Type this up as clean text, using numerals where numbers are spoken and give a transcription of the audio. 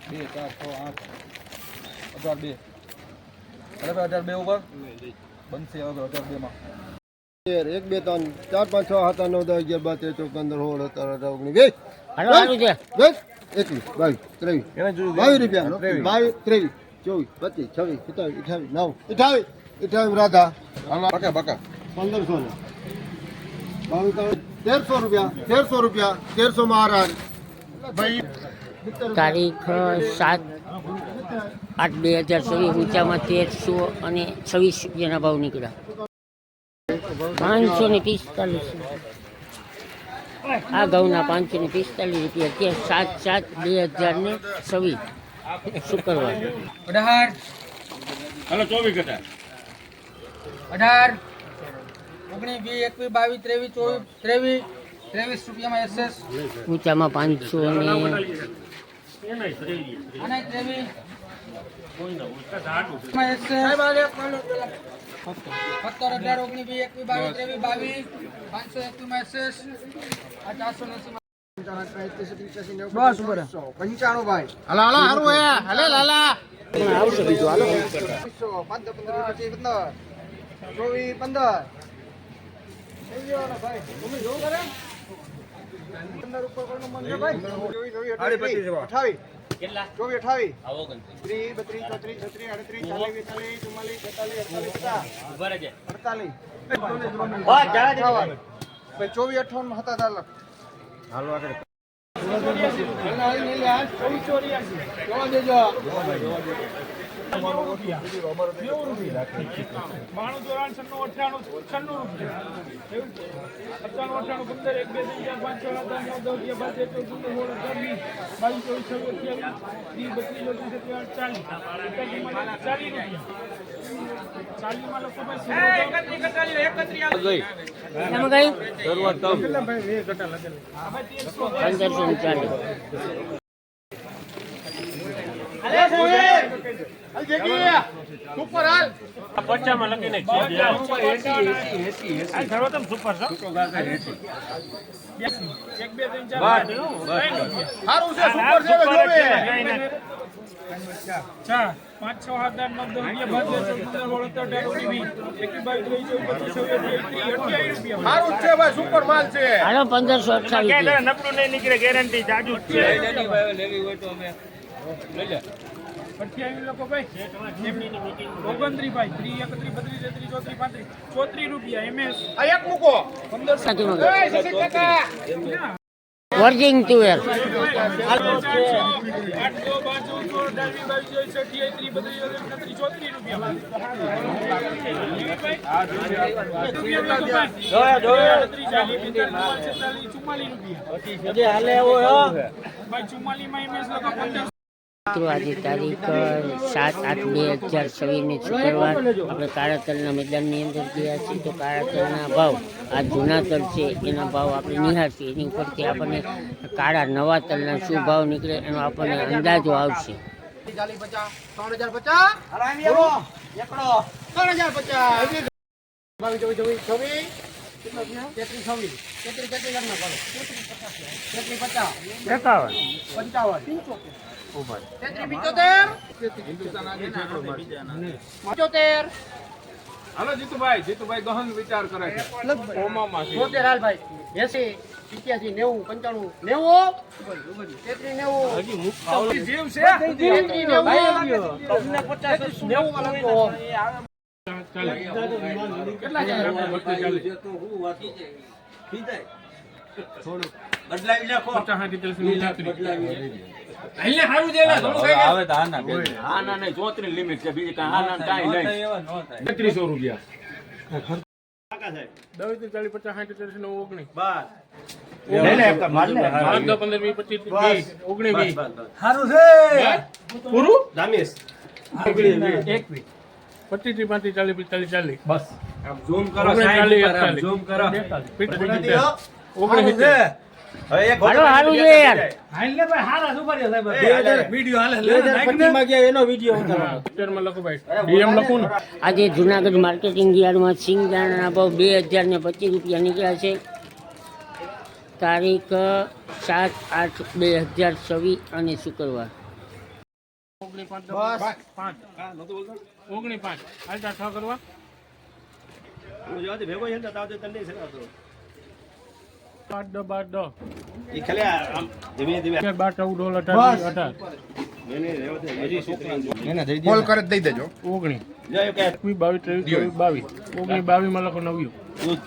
2 4 6 8 18 2 અરે ભાઈ 18 2 ઉપર બનશે હવે 18 2 માં 1 2 3 4 5 6 7 9 10 11 12 13 14 15 16 17 18 19 હાલો સારું છે 21 22 23 રૂપિયા 22 23 24 25 26 27 28 29 28 રાધા બકા બકા 1500 ને 1300 રૂપિયા 1300 મહારાજ ભાઈ તારીખ 7/8/2024 ઊંચામાં 1300 અને 26 રૂપિયાના ભાવ નીકળ્યા 545 આ ઘઉંના 545 રૂપિયા અત્યારે 7/7/2026 શુક્રવાર 18 હાલો 24 કટા 18 19 20 21 22 23 24 23 રૂપિયામાં એસએસ ઊંચામાં 500 અને આના 23 માં એસએસ 17 18 19 20 21 22 521 માં એસએસ આ 480 બસ ઉપર 95 ભાઈ હાલા હારું હે હાલે લાલા આવશે બીજું હાલો 15 15 24 15 ભાઈ તમે જો કરે 15 ઉપર કોઈનો મન છે ભાઈ 24 28 કેટલા 24 28 32 33 34 36 40 45 48 54 હતા દાલ હાલો આગળ એમાં કઈ શરૂઆત તો 1540 પચામાં લખીને સર્વોત્તમ સુપર છે હાલો 1528 નબળું નહીં નીકળે ગેરંટી જાજુ જ છે લોકો ભાઈ 29 ભાઈ 30 31 32 33 34 રૂપિયા એમએસ વર્જિંગ તુવેર આજે તારીખ 7/8/2026 ને શુક્રવાર આપણે કાળા તલના મેદાનની અંદર ગયા છીએ તો કાળા તલના ભાવ આ જૂના તલ છે એના ભાવ આપણે નિહાળીએ એની ઉપરથી આપણને કાળા નવા તલના શું ભાવ નીકળે એનો આપણને અંદાજો આવશે 75 હાલો જીતુભાઈ ગહન વિચાર કરે છે ઓમામાં છે 73 હાલ ભાઈ 80 85 90 95 90 33 જીવ છે બદલાવી નાખો આવે તો આના આના નહીં 34 લિમિટ છે બીજી કાંઈ આના કાંઈ નહીં 3300 રૂપિયા દસ થી 40 50 60 30 9 19 બસ 5 10 15 20 25 30 19 20 સારું છે પૂરું દામેશ 21 થી 35 40 45 40 બસ આમ ઝૂમ કરો 39 સાઈડ પર આમ 41 ઝૂમ કરો 49 હવે એક હાલો, હારું છે યાર. હાલ ને ભાઈ હારા શું કર્યો સાહેબ વિડિયો હાલે લે અત્યારમાં લખો ભાઈ ડીએમ લખું ને આજે જુનાગઢ માર્કેટિંગ યાર્ડમાં સિંગદાણાના ભાવ 2025 રૂપિયા નીકળ્યા છે. તારીખ 7/8/2024 અને શુક્રવાર. 5 5 હાલતા 6 કરવા હું જોવાથી ભેગો છે ને તો તાવ તને નહીં સરાવતો 5 10 12 ઈ ખાલી આમ ધીમે ધીમે 10 12 14 18 હજી છોકરા કોલ કરે દઈ દેજો 19 જાય કે 22 23 24 22 19 22 માં લખો 9